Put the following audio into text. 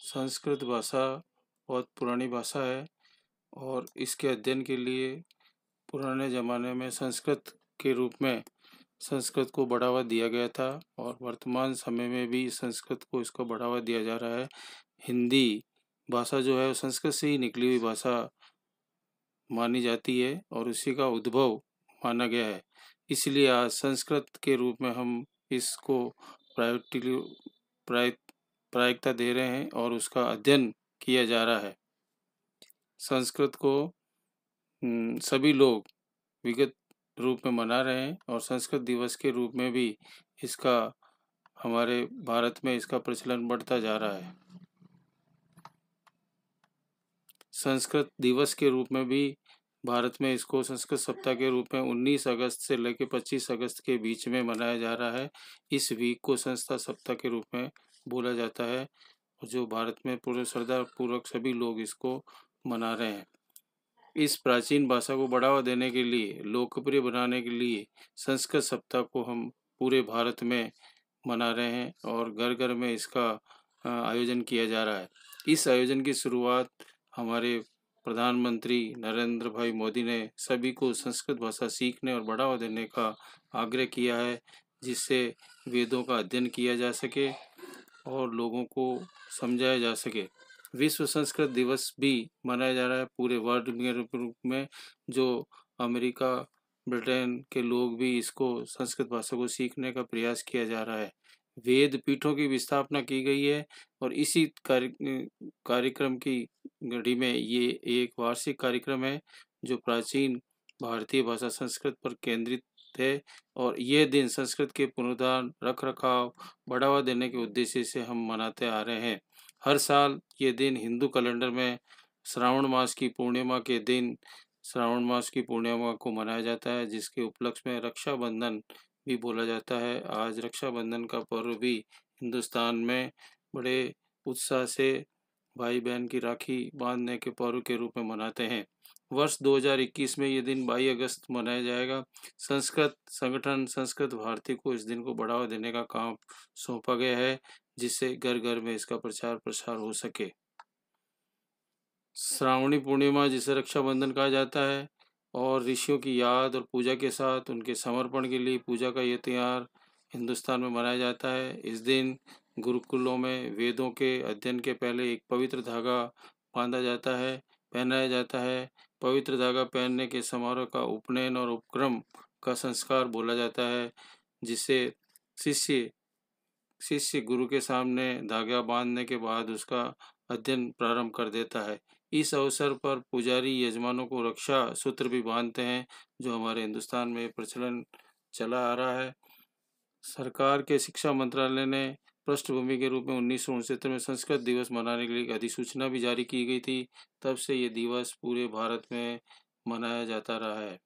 संस्कृत भाषा बहुत पुरानी भाषा है और इसके अध्ययन के लिए पुराने ज़माने में संस्कृत के रूप में संस्कृत को बढ़ावा दिया गया था और वर्तमान समय में भी संस्कृत को इसको बढ़ावा दिया जा रहा है। हिंदी भाषा जो है संस्कृत से ही निकली हुई भाषा मानी जाती है और उसी का उद्भव माना गया है। इसलिए आज संस्कृत के रूप में हम इसको प्रायोरिटी प्राय प्रायिकता दे रहे हैं और उसका अध्ययन किया जा रहा है। संस्कृत को सभी लोग विगत रूप में मना रहे हैं और संस्कृत दिवस के रूप में भी इसका हमारे भारत में इसका प्रचलन बढ़ता जा रहा है। संस्कृत दिवस के रूप में भी भारत में इसको संस्कृत सप्ताह के रूप में 19 अगस्त से लेकर 25 अगस्त के बीच में मनाया जा रहा है। इस वीक को संस्कृत सप्ताह के रूप में बोला जाता है और जो भारत में पूरे श्रद्धापूर्वक सभी लोग इसको मना रहे हैं। इस प्राचीन भाषा को बढ़ावा देने के लिए, लोकप्रिय बनाने के लिए संस्कृत सप्ताह को हम पूरे भारत में मना रहे हैं और घर घर में इसका आयोजन किया जा रहा है। इस आयोजन की शुरुआत हमारे प्रधानमंत्री नरेंद्र भाई मोदी ने सभी को संस्कृत भाषा सीखने और बढ़ावा देने का आग्रह किया है, जिससे वेदों का अध्ययन किया जा सके और लोगों को समझाया जा सके। विश्व संस्कृत दिवस भी मनाया जा रहा है पूरे वर्ल्ड के रूप में। जो अमेरिका, ब्रिटेन के लोग भी इसको संस्कृत भाषा को सीखने का प्रयास किया जा रहा है। वेद पीठों की भी स्थापना की गई है और इसी कार्यक्रम की कड़ी में ये एक वार्षिक कार्यक्रम है जो प्राचीन भारतीय भाषा संस्कृत पर केंद्रित है और यह दिन संस्कृत के पुनरुद्धार, रख रखाव, बढ़ावा देने के उद्देश्य से हम मनाते आ रहे हैं। हर साल ये दिन हिंदू कैलेंडर में श्रावण मास की पूर्णिमा के दिन श्रावण मास की पूर्णिमा को मनाया जाता है, जिसके उपलक्ष्य में रक्षाबंधन भी बोला जाता है। आज रक्षाबंधन का पर्व भी हिंदुस्तान में बड़े उत्साह से भाई बहन की राखी बांधने के पर्व के रूप में मनाते हैं। वर्ष 2021 में ये दिन 22 अगस्त मनाया जाएगा। संस्कृत संगठन संस्कृत भारती को इस दिन को बढ़ावा देने का काम सौंपा गया है, जिससे घर घर में इसका प्रचार प्रसार हो सके। श्रावणी पूर्णिमा जिसे रक्षाबंधन कहा जाता है और ऋषियों की याद और पूजा के साथ उनके समर्पण के लिए पूजा का ये त्यौहार हिंदुस्तान में मनाया जाता है। इस दिन गुरुकुलों में वेदों के अध्ययन के पहले एक पवित्र धागा बांधा जाता है, पहनाया जाता है। पवित्र धागा पहनने के समारोह का उपनयन और उपक्रम का संस्कार बोला जाता है, जिसे शिष्य गुरु के सामने धागा बांधने के बाद उसका अध्ययन प्रारंभ कर देता है। इस अवसर पर पुजारी यजमानों को रक्षा सूत्र भी बांधते हैं, जो हमारे हिंदुस्तान में प्रचलन चला आ रहा है। सरकार के शिक्षा मंत्रालय ने पृष्ठभूमि के रूप में 1969 में संस्कृत दिवस मनाने के लिए एक अधिसूचना भी जारी की गई थी। तब से ये दिवस पूरे भारत में मनाया जाता रहा है।